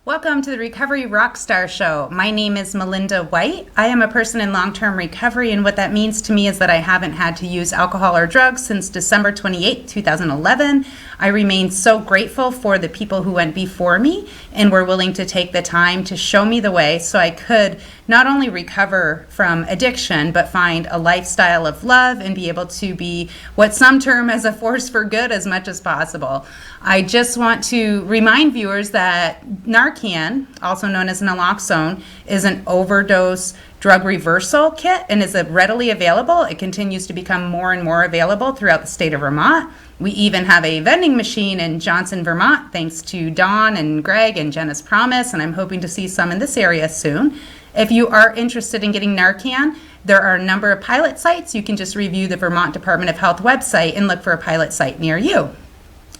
Welcome to the Recovery Rockstar Show. My name is Melinda White. I am a person in long-term recovery, and what that means to me is that I haven't had to use alcohol or drugs since December 28, 2011. I remain so grateful for the people who went before me and were willing to take the time to show me the way so I could not only recover from addiction, but find a lifestyle of love and be able to be what some term as a force for good as much as possible. I just want to remind viewers that Narcan, also known as naloxone, is an overdose drug reversal kit and is readily available. It continues to become more and more available throughout the state of Vermont. We even have a vending machine in Johnson, Vermont, thanks to Dawn and Greg and Jenna's Promise, and I'm hoping to see some in this area soon. If you are interested in getting Narcan, there are a number of pilot sites. You can just review the Vermont Department of Health website and look for a pilot site near you.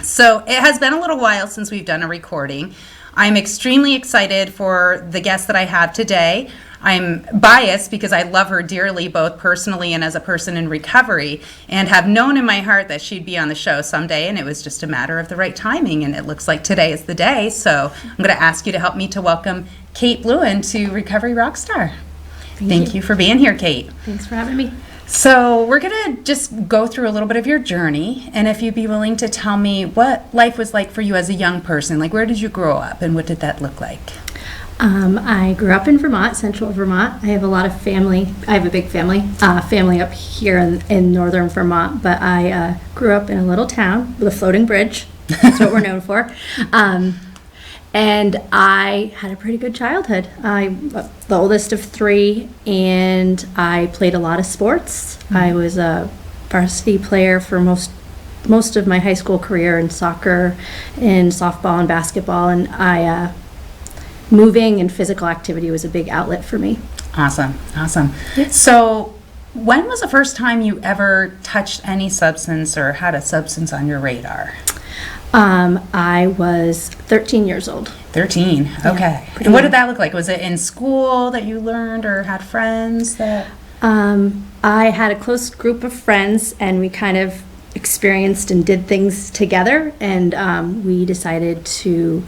So it has been a little while since we've done a recording. I'm extremely excited for the guest that I have today. I'm biased because I love her dearly, both personally and as a person in recovery, and have known in my heart that she'd be on the show someday, and it was just a matter of the right timing, and it looks like today is the day. So I'm going to ask you to help me to welcome Kate Blouin to Recovery Rockstar. Thank you for being here, Kate. Thanks for having me. So we're going to just go through a little bit of your journey, and if you'd be willing to tell me what life was like for you as a young person, like where did you grow up and what did that look like? I grew up in Vermont, central Vermont. I have a lot of family. I have a big family up here in northern Vermont, but I grew up in a little town with a floating bridge. That's what we're known for. And I had a pretty good childhood. I'm the oldest of three, and I played a lot of sports. Mm-hmm. I was a varsity player for most of my high school career in soccer, in softball and basketball, and moving and physical activity was a big outlet for me. Awesome. So when was the first time you ever touched any substance or had a substance on your radar? I was 13 years old. 13, okay. Yeah, and what did that look like? Was it in school that you learned or had friends that? I had a close group of friends, and we kind of experienced and did things together, and we decided to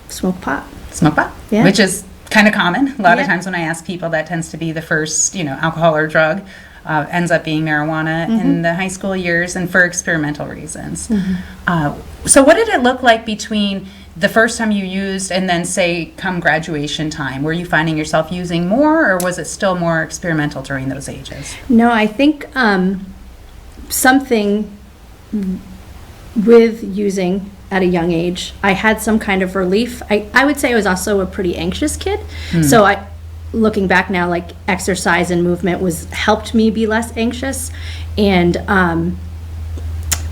smoke pot. Smoke pot? Yeah. Which is kind of common. A lot of Yeah. times when I ask people, that tends to be the first, alcohol or drug. Ends up being marijuana in the high school years and for experimental reasons. So what did it look like between the first time you used and then, say, come graduation time? Were you finding yourself using more, or was it still more experimental during those ages? No, I think something with using at a young age, I had some kind of relief. I would say I was also a pretty anxious kid. So looking back now, like exercise and movement helped me be less anxious. And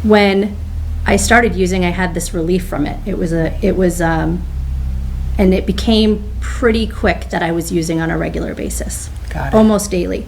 when I started using, I had this relief from it. And it became pretty quick that I was using on a regular basis. Got it. Almost daily.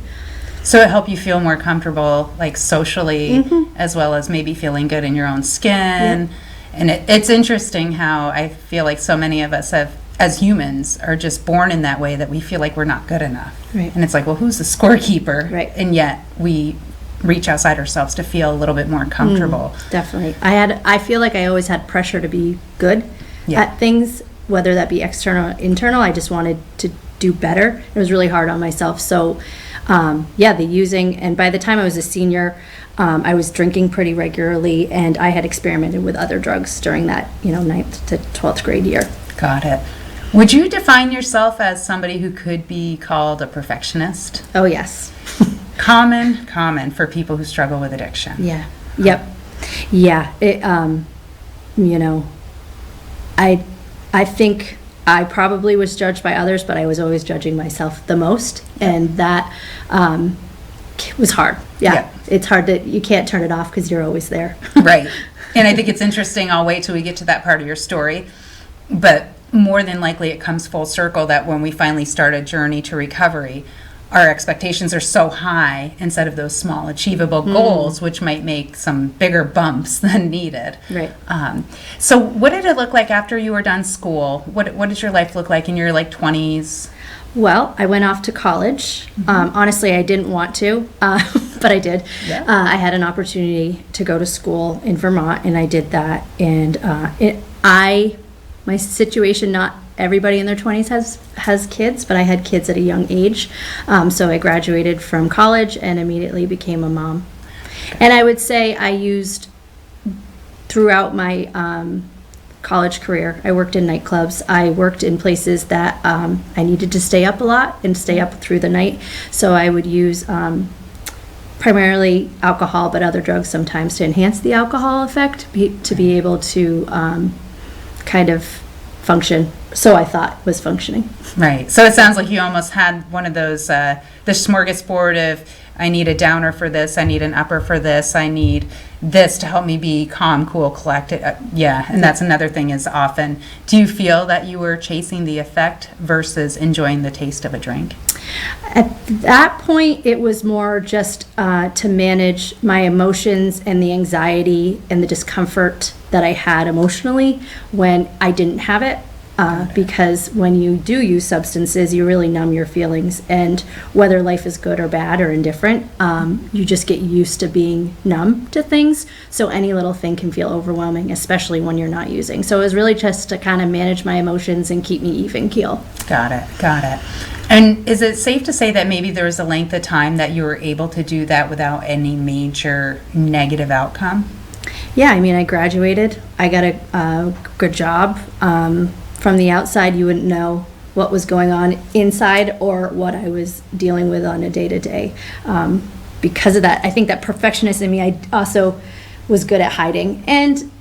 So it helped you feel more comfortable, like socially, as well as maybe feeling good in your own skin. And it's interesting how I feel like so many of us as humans are just born in that way, that we feel like we're not good enough. Right. And it's like, well, who's the scorekeeper? Right. And yet we reach outside ourselves to feel a little bit more comfortable. Definitely. I feel like I always had pressure to be good at things, whether that be external or internal. I just wanted to do better. It was really hard on myself. So the using, and by the time I was a senior, I was drinking pretty regularly, and I had experimented with other drugs during that 9th to 12th grade year. Got it. Would you define yourself as somebody who could be called a perfectionist? Oh, yes. Common for people who struggle with addiction. Yeah. Yep. Yeah. It, I think I probably was judged by others, but I was always judging myself the most, and that was hard. Yeah. It's hard you can't turn it off because you're always there. Right. And I think it's interesting. I'll wait till we get to that part of your story, but more than likely it comes full circle that when we finally start a journey to recovery, our expectations are so high instead of those small achievable goals, which might make some bigger bumps than needed. Right. So what did it look like after you were done school? What did your life look like in your 20s? Well, I went off to college. Honestly, I didn't want to, but I did. Yeah. I had an opportunity to go to school in Vermont, and I did that. And I my situation. Not everybody in their 20s has kids, but I had kids at a young age. So I graduated from college and immediately became a mom. And I would say I used throughout my college career. I worked in nightclubs. I worked in places that I needed to stay up a lot and stay up through the night. So I would use primarily alcohol, but other drugs sometimes to enhance the alcohol effect, to be able to kind of function. So I thought was functioning. Right. So it sounds like you almost had one of those, the smorgasbord of, I need a downer for this, I need an upper for this, I need this to help me be calm, cool, collected. Yeah, and that's another thing is often, do you feel that you were chasing the effect versus enjoying the taste of a drink? At that point, it was more just to manage my emotions and the anxiety and the discomfort that I had emotionally when I didn't have it. Because when you do use substances, you really numb your feelings, and whether life is good or bad or indifferent, you just get used to being numb to things. So any little thing can feel overwhelming, especially when you're not using. So it was really just to kind of manage my emotions and keep me even keel. Got it. And is it safe to say that maybe there was a length of time that you were able to do that without any major negative outcome? Yeah, I mean, I graduated. I got a good job. From the outside, you wouldn't know what was going on inside or what I was dealing with on a day-to-day. Because of that, I think that perfectionist in me, I also was good at hiding. And,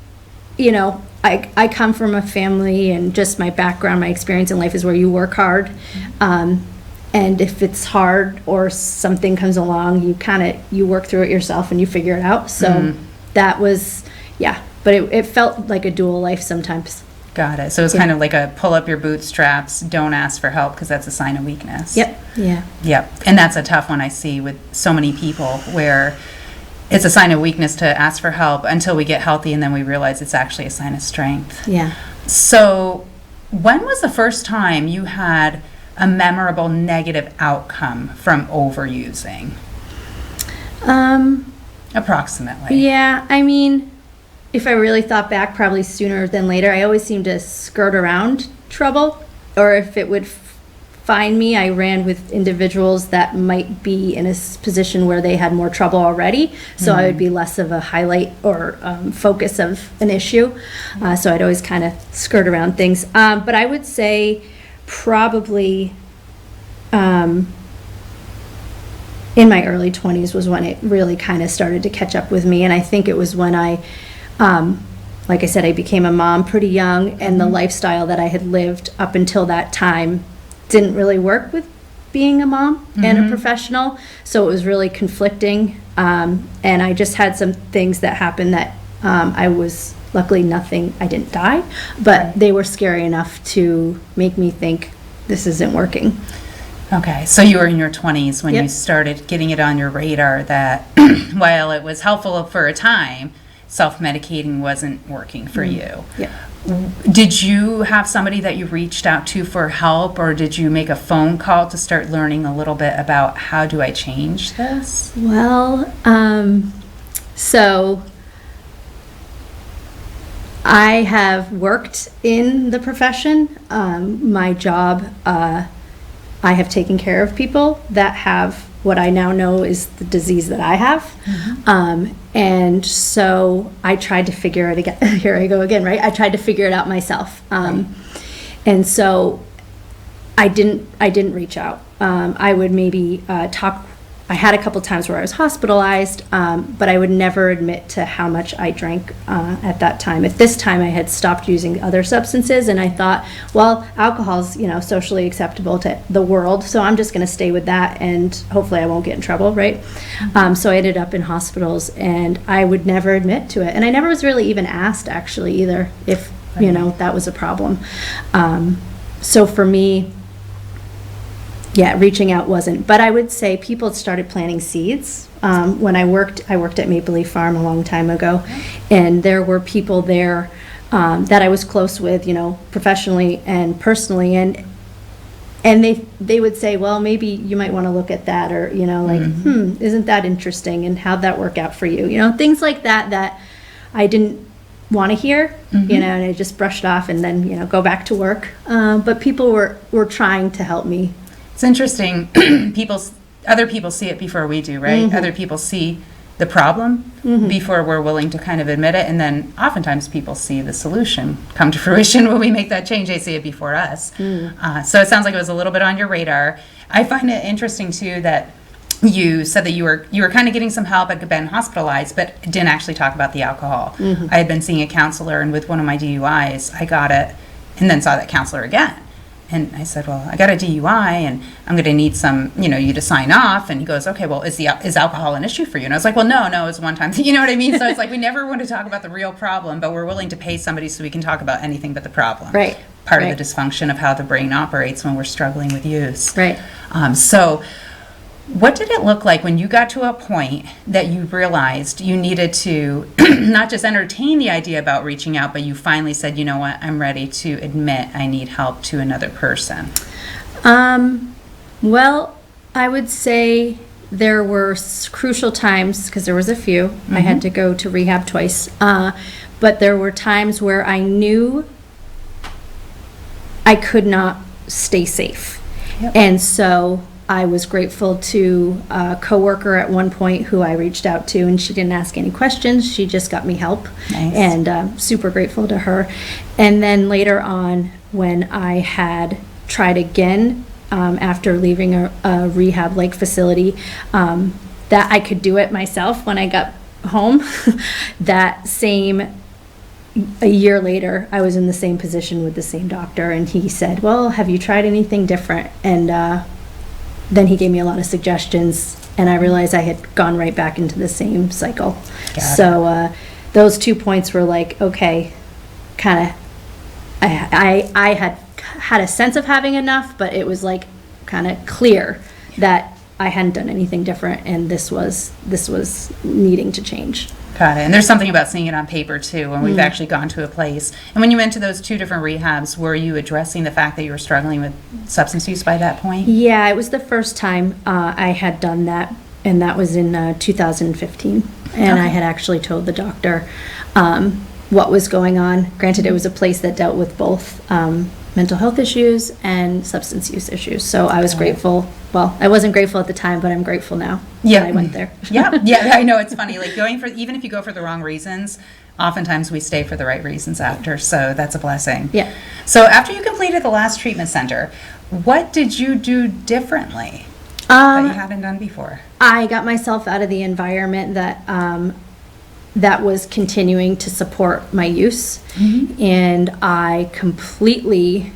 you know, I come from a family, and just my background, my experience in life is where you work hard. And if it's hard or something comes along, you work through it yourself and you figure it out. So that was, yeah, but it felt like a dual life sometimes. Got it. So it's kind of like a pull up your bootstraps, don't ask for help because that's a sign of weakness. Yep. Yeah. Yep. And that's a tough one I see with so many people, where it's a sign of weakness to ask for help until we get healthy, and then we realize it's actually a sign of strength. Yeah. So when was the first time you had a memorable negative outcome from overusing? Approximately. Yeah, I mean, if I really thought back, probably sooner than later. I always seemed to skirt around trouble, or if it would find me, I ran with individuals that might be in a position where they had more trouble already, so I would be less of a highlight or focus of an issue. So I'd always kind of skirt around things. But I would say probably in my early 20s was when it really kind of started to catch up with me, and I think it was when like I said, I became a mom pretty young, and the lifestyle that I had lived up until that time didn't really work with being a mom and a professional. So it was really conflicting. And I just had some things that happened that I was, luckily I didn't die, but they were scary enough to make me think this isn't working. Okay, so you were in your 20s when Yep. you started getting it on your radar that while it was helpful for a time, self-medicating wasn't working for you. Yep. Did you have somebody that you reached out to for help, or did you make a phone call to start learning a little bit about how do I change this? Well, so I have worked in the profession. My job, I have taken care of people that have what I now know is the disease that I have. And so I tried to figure it again. Here I go again, right? I tried to figure it out myself. And so I didn't reach out. I would maybe talk. I had a couple times where I was hospitalized, but I would never admit to how much I drank at that time. At this time, I had stopped using other substances, and I thought, well, alcohol's, socially acceptable to the world, so I'm just going to stay with that, and hopefully I won't get in trouble, right? So I ended up in hospitals, and I would never admit to it, and I never was really even asked, actually, either, if, that was a problem. So for me, yeah, reaching out wasn't. But I would say people started planting seeds. When I worked at Maple Leaf Farm a long time ago, and there were people there that I was close with, professionally and personally, and they would say, well, maybe you might want to look at that, or isn't that interesting, and how'd that work out for you? Things like that I didn't want to hear, you know, and I just brushed off and then, you know, go back to work. But people were trying to help me. It's interesting. Other people see it before we do, right? Other people see the problem before we're willing to kind of admit it. And then oftentimes people see the solution come to fruition when we make that change. They see it before us. So it sounds like it was a little bit on your radar. I find it interesting too that you said that you were kind of getting some help, had been hospitalized, but didn't actually talk about the alcohol. I had been seeing a counselor, and with one of my DUIs, I got it and then saw that counselor again. And I said, well, I got a DUI, and I'm going to need some, you know, you to sign off. And he goes, okay, well, is alcohol an issue for you? And I was like, well, no, it's one time. You know what I mean? So it's like we never want to talk about the real problem, but we're willing to pay somebody so we can talk about anything but the problem. Right. Part of the dysfunction of how the brain operates when we're struggling with use. Right. So what did it look like when you got to a point that you realized you needed to not just entertain the idea about reaching out, but you finally said, you know what, I'm ready to admit I need help to another person? Well, I would say there were crucial times, because there was a few. I had to go to rehab twice. But there were times where I knew I could not stay safe. Yep. And so I was grateful to a coworker at one point who I reached out to, and she didn't ask any questions. She just got me help. Nice. And super grateful to her. And then later on, when I had tried again after leaving a rehab-like facility, that I could do it myself when I got home, a year later, I was in the same position with the same doctor, and he said, well, have you tried anything different? And then he gave me a lot of suggestions, and I realized I had gone right back into the same cycle. So those 2 points were like, okay, kind of, I had a sense of having enough, but it was like kind of clear that I hadn't done anything different, and this was needing to change. Got it. And there's something about seeing it on paper too, when we've actually gone to a place. And when you went to those 2 different rehabs, were you addressing the fact that you were struggling with substance use by that point? Yeah, it was the first time I had done that, and that was in 2015. And I had actually told the doctor what was going on. Granted, it was a place that dealt with both mental health issues and substance use issues. So I was grateful. Well, I wasn't grateful at the time, but I'm grateful now that I went there. Yeah, I know, it's funny. Like even if you go for the wrong reasons, oftentimes we stay for the right reasons after. So that's a blessing. Yeah. So after you completed the last treatment center, what did you do differently that you hadn't done before? I got myself out of the environment that was continuing to support my use, and I completely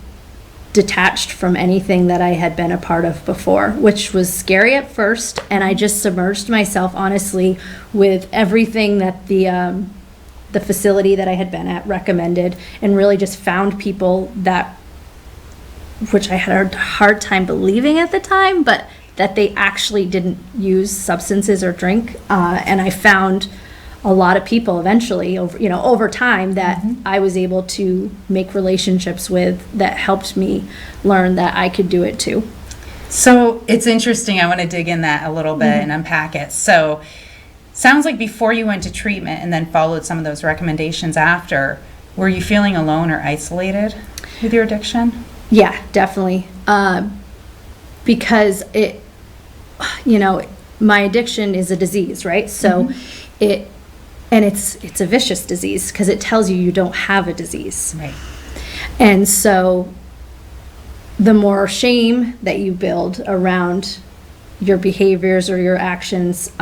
detached from anything that I had been a part of before, which was scary at first, and I just submerged myself honestly with everything that the facility that I had been at recommended, and really just found people that, which I had a hard time believing at the time, but that they actually didn't use substances or drink, and I found a lot of people eventually over time that I was able to make relationships with that helped me learn that I could do it too. So it's interesting. I want to dig in that a little bit and unpack it. So sounds like before you went to treatment and then followed some of those recommendations after, were you feeling alone or isolated with your addiction? Yeah, definitely. Because my addiction is a disease, right? So it's a vicious disease because it tells you don't have a disease. Right. And so the more shame that you build around your behaviors or your actions,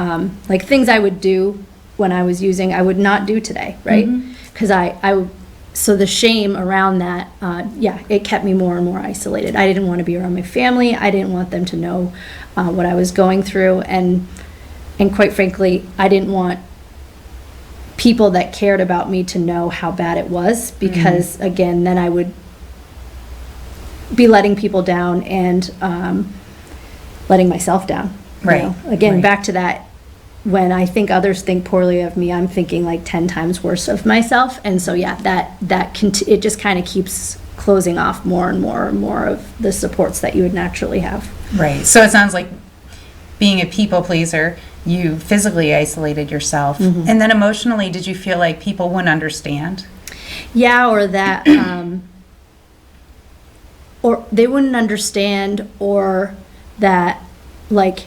like things I would do when I was using, I would not do today, right? Because so the shame around that, it kept me more and more isolated. I didn't want to be around my family. I didn't want them to know what I was going through. And quite frankly, I didn't want people that cared about me to know how bad it was, because again, then I would be letting people down and letting myself down. Right. Again, back to that, when I think others think poorly of me, I'm thinking like 10 times worse of myself. And so it just kind of keeps closing off more and more and more of the supports that you would naturally have. Right. So it sounds like being a people pleaser you physically isolated yourself. And then emotionally, did you feel like people wouldn't understand? Yeah, or that, or they wouldn't understand, or that, like,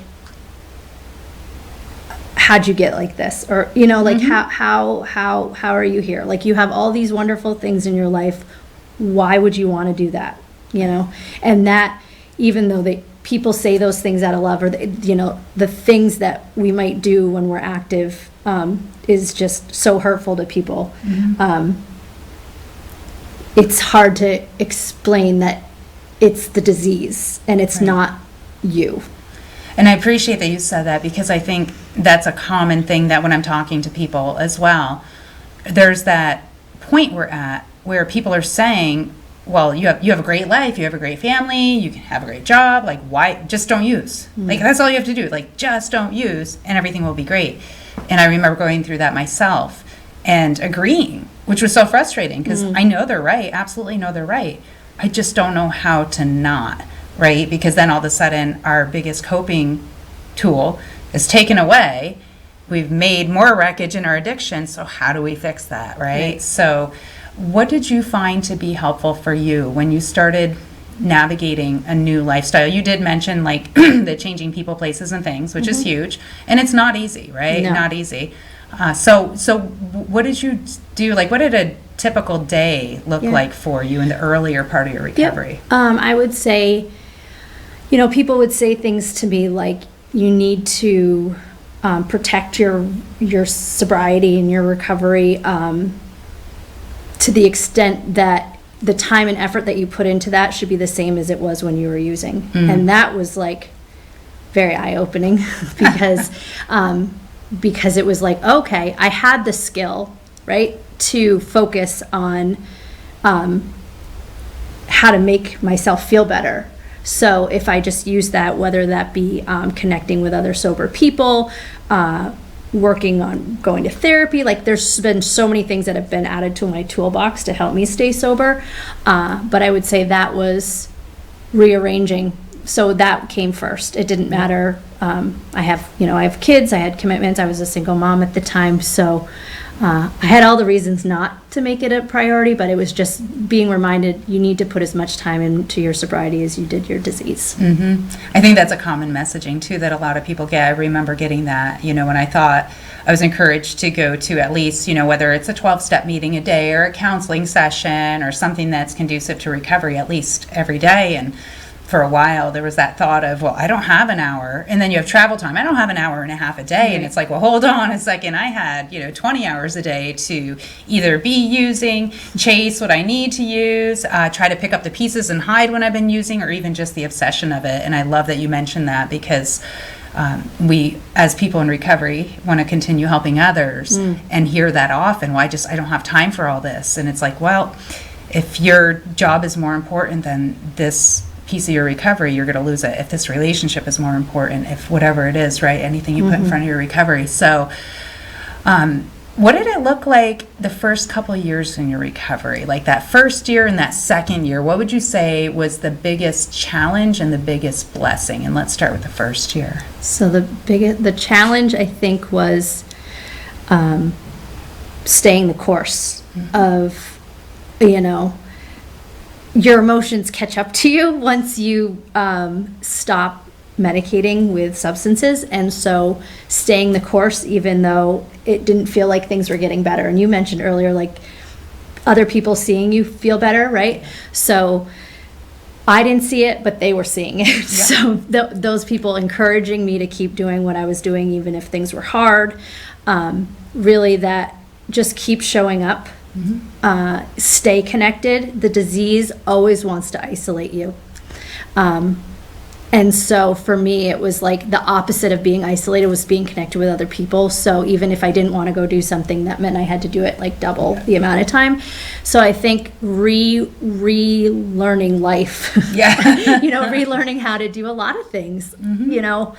how'd you get like this? Or, you know, like, how are you here? Like, you have all these wonderful things in your life. Why would you want to do that? You know, and that, even though people say those things out of love, or you know, the things that we might do when we're active is just so hurtful to people. It's hard to explain that it's the disease and it's not you. And I appreciate that you said that, because I think that's a common thing that when I'm talking to people as well, there's that point we're at where people are saying, well, you have a great life, you have a great family, you can have a great job, like, why, just don't use. Like, that's all you have to do, like, just don't use and everything will be great. And I remember going through that myself and agreeing, which was so frustrating, because I know they're right, absolutely know they're right. I just don't know how to not, right? Because then all of a sudden our biggest coping tool is taken away. We've made more wreckage in our addiction, so how do we fix that, right? So what did you find to be helpful for you when you started navigating a new lifestyle? You did mention, like, the changing people, places, and things, which is huge, and it's not easy, right? No. Not easy. So what did you do? Like, what did a typical day look like for you in the earlier part of your recovery? I would say, you know, people would say things to me like, you need to protect your sobriety and your recovery to the extent that the time and effort that you put into that should be the same as it was when you were using. And that was, like, very eye-opening because it was like, okay, I had the skill, right, to focus on how to make myself feel better. So if I just use that, whether that be connecting with other sober people, working on going to therapy, like, there's been so many things that have been added to my toolbox to help me stay sober. But I would say that was rearranging. So that came first. It didn't matter. I have kids, I had commitments, I was a single mom at the time. So I had all the reasons not to make it a priority, but it was just being reminded, you need to put as much time into your sobriety as you did your disease. I think that's a common messaging too that a lot of people get. I remember getting that, you know, when I thought I was encouraged to go to at least, you know, whether it's a 12-step meeting a day or a counseling session or something that's conducive to recovery at least every day. And for a while there was that thought of, well, I don't have an hour, and then you have travel time, I don't have an hour and a half a day, and it's like, well, hold on a second, I had, you know, 20 hours a day to either be using, chase what I need to use, try to pick up the pieces and hide when I've been using, or even just the obsession of it. And I love that you mentioned that, because we as people in recovery want to continue helping others and hear that often, well, I don't have time for all this. And it's like, well, if your job is more important than this piece of your recovery, you're going to lose it. If this relationship is more important, if whatever it is, right, anything you put in front of your recovery. So what did it look like the first couple of years in your recovery? Like that first year and that second year, what would you say was the biggest challenge and the biggest blessing? And let's start with the first year. So the challenge, I think, was staying the course of, you know, your emotions catch up to you once you stop medicating with substances. And so staying the course, even though it didn't feel like things were getting better. And you mentioned earlier, like, other people seeing you feel better, right? So I didn't see it, but they were seeing it. Yeah. So those people encouraging me to keep doing what I was doing, even if things were hard, really that just keep showing up. Stay connected. The disease always wants to isolate you. And so for me, it was like the opposite of being isolated was being connected with other people. So even if I didn't want to go do something, that meant I had to do it like double the amount of time. So I think relearning life, relearning how to do a lot of things, you know.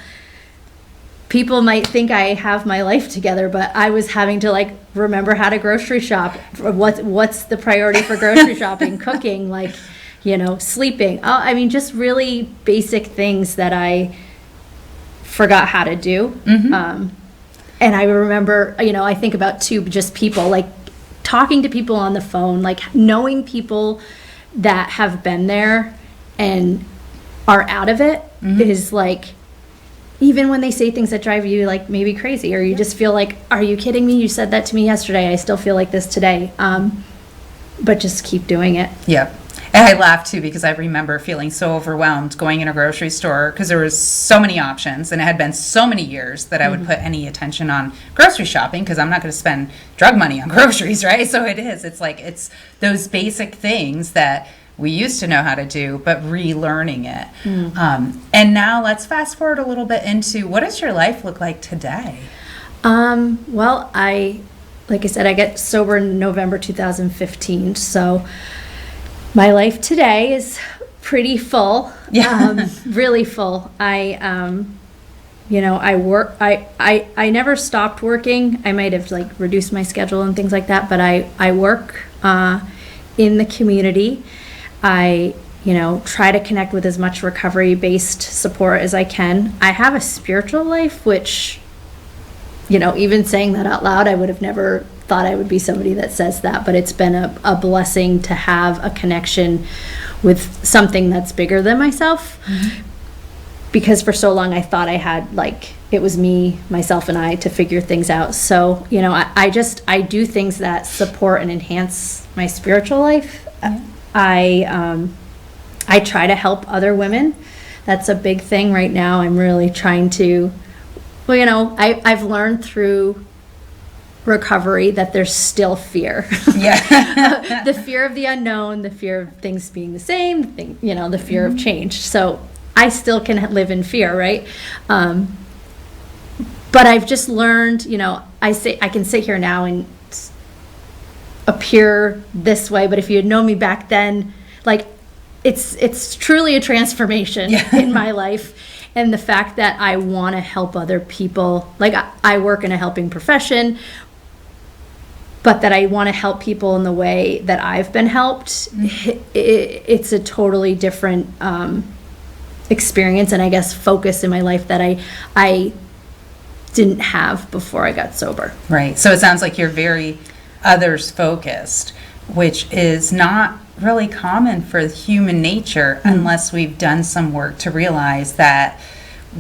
People might think I have my life together, but I was having to, like, remember how to grocery shop. What's the priority for grocery shopping? Cooking, like, you know, sleeping. I mean, just really basic things that I forgot how to do. And I remember, I think about too, just people, like talking to people on the phone, like knowing people that have been there and are out of it is like, even when they say things that drive you like maybe crazy, or you just feel like, are you kidding me? You said that to me yesterday. I still feel like this today. But just keep doing it. Yep. And I laugh too, because I remember feeling so overwhelmed going in a grocery store because there was so many options, and it had been so many years that I would put any attention on grocery shopping because I'm not going to spend drug money on groceries, right? So it's like, it's those basic things that we used to know how to do, but relearning it. And now let's fast forward a little bit into, what does your life look like today? Well, like I said, I got sober in November 2015. So my life today is pretty full. Yeah. Really full. I work, I never stopped working. I might have like reduced my schedule and things like that, but I work, in the community. I, try to connect with as much recovery-based support as I can. I have a spiritual life, which, even saying that out loud, I would have never thought I would be somebody that says that, but it's been a blessing to have a connection with something that's bigger than myself. Because for so long I thought I had, like, it was me, myself, and I to figure things out. So, I do things that support and enhance my spiritual life. I try to help other women. That's a big thing right now. I'm really trying to, I've learned through recovery that there's still fear. Yeah. The fear of the unknown, the fear of things being the same, the fear of change. So I still can live in fear, right? But I've just learned, I can sit here now and appear this way, but if you had known me back then, like, it's truly a transformation in my life. And the fact that I want to help other people, like I work in a helping profession, but that I want to help people in the way that I've been helped, it's a totally different experience and I guess focus in my life that I didn't have before I got sober. Right. So it sounds like you're very others focused, which is not really common for human nature unless we've done some work to realize that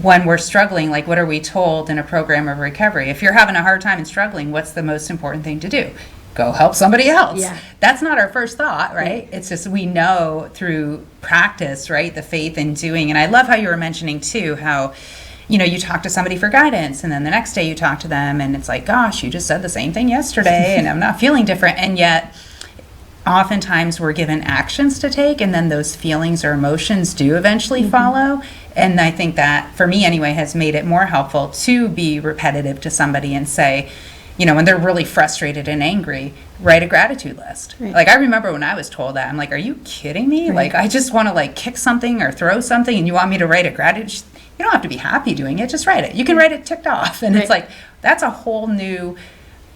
when we're struggling, like, what are we told in a program of recovery? If you're having a hard time and struggling, what's the most important thing to do? Go help somebody else. Yeah. That's not our first thought, right? It's just, we know through practice, right? The faith in doing. And I love how you were mentioning too, how, you talk to somebody for guidance and then the next day you talk to them and it's like, gosh, you just said the same thing yesterday and I'm not feeling different. And yet oftentimes we're given actions to take and then those feelings or emotions do eventually follow. And I think that, for me anyway, has made it more helpful to be repetitive to somebody and say, when they're really frustrated and angry, write a gratitude list. Right. Like, I remember when I was told that, I'm like, are you kidding me? Right. Like, I just want to like kick something or throw something and you want me to write a gratitude? You don't have to be happy doing it, just write it. You can write it ticked off. And it's like, that's a whole new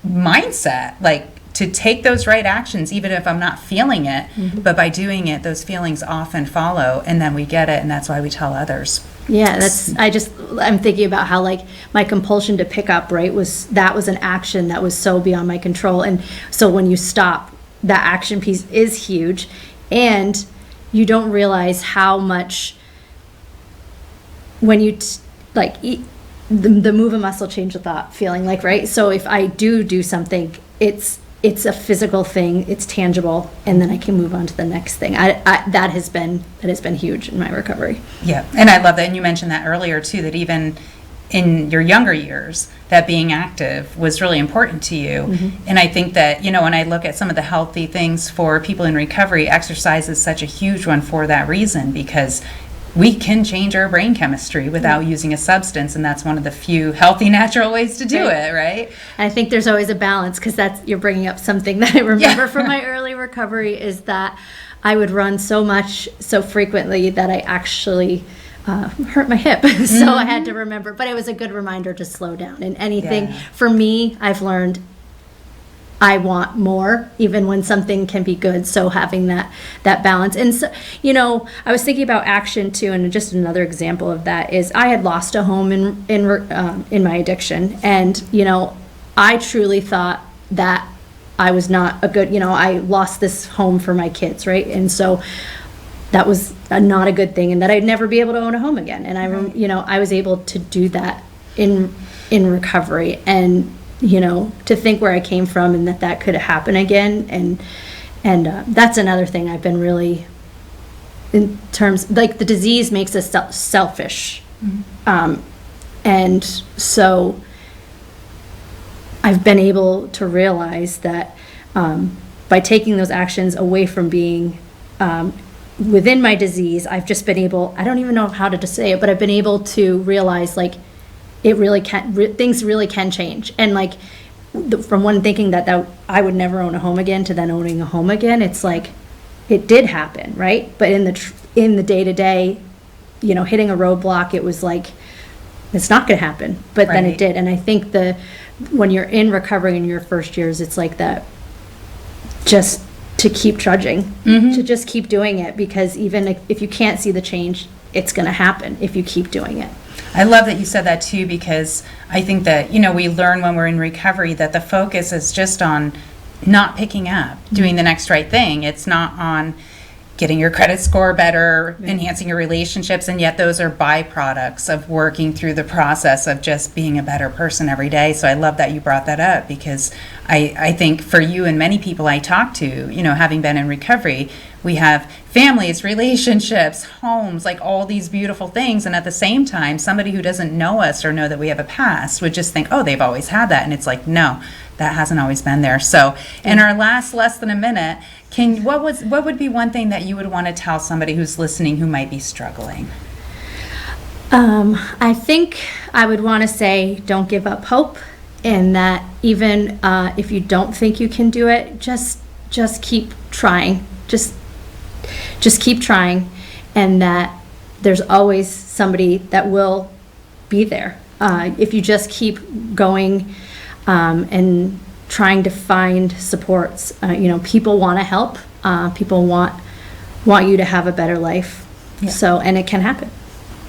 mindset, like, to take those right actions, even if I'm not feeling it, but by doing it, those feelings often follow, and then we get it, and that's why we tell others. Yeah, I'm thinking about how, like, my compulsion to pick up, right, was an action that was so beyond my control. And so when you stop, that action piece is huge, and you don't realize how much when you the move a muscle, change a thought feeling, like, right? So if I do something, it's a physical thing, it's tangible, and then I can move on to the next thing. That has been huge in my recovery. Yeah, and I love that. And you mentioned that earlier too, that even in your younger years, that being active was really important to you. And I think that, when I look at some of the healthy things for people in recovery, exercise is such a huge one for that reason, because we can change our brain chemistry without using a substance, and that's one of the few healthy, natural ways to do it, right? I think there's always a balance, because you're bringing up something that I remember from my early recovery, is that I would run so much, so frequently, that I actually hurt my hip. So I had to remember, but it was a good reminder to slow down. And anything, for me, I've learned I want more, even when something can be good. So having that balance. And so, you know, I was thinking about action too, and just another example of that is I had lost a home in my addiction, and you know, I truly thought that I was not a good, you know, I lost this home for my kids, right? And so that was not a good thing, and that I'd never be able to own a home again. And you know, I was able to do that in recovery, and you know, to think where I came from and that could happen again. And that's another thing I've been really, in terms, like the disease makes us selfish. And so I've been able to realize that by taking those actions away from being within my disease, I've just been able, I don't even know how to say it, but I've been able to realize like it really can, things really can change. And like from one thinking that I would never own a home again to then owning a home again, it's like it did happen, right? But in the day-to-day, you know, hitting a roadblock, it was like it's not going to happen, but then it did. And I think when you're in recovery in your first years, it's like that, just to keep trudging, to just keep doing it, because even if you can't see the change, it's going to happen if you keep doing it. I love that you said that too, because I think that, you know, we learn when we're in recovery that the focus is just on not picking up, doing the next right thing. It's not on getting your credit score better, enhancing your relationships, and yet those are byproducts of working through the process of just being a better person every day. So I love that you brought that up, because I think for you and many people I talk to, you know, having been in recovery, we have families, relationships, homes, like all these beautiful things. And at the same time, somebody who doesn't know us or know that we have a past would just think, oh, they've always had that. And it's like, no, that hasn't always been there. So in our last less than a minute, what would be one thing that you would want to tell somebody who's listening who might be struggling? I think I would want to say, don't give up hope, and that even if you don't think you can do it, just keep trying. Just keep trying, and that there's always somebody that will be there. If you just keep going and trying to find supports. You know, people want to help. People want you to have a better life. Yeah. So, and it can happen.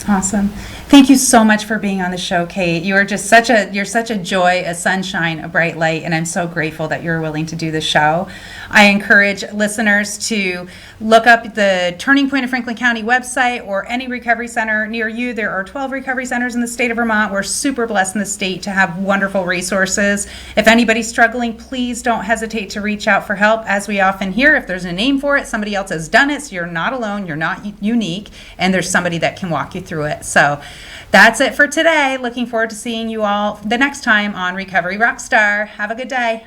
Awesome. Thank you so much for being on the show, Kate. You're such a joy, a sunshine, a bright light, and I'm so grateful that you're willing to do the show. I encourage listeners to look up the Turning Point of Franklin County website or any recovery center near you. There are 12 recovery centers in the state of Vermont. We're super blessed in the state to have wonderful resources. If anybody's struggling, please don't hesitate to reach out for help. As we often hear, if there's a name for it, somebody else has done it, so you're not alone, you're not unique, and there's somebody that can walk you through it. So that's it for today. Looking forward to seeing you all the next time on Recovery Rockstar. Have a good day.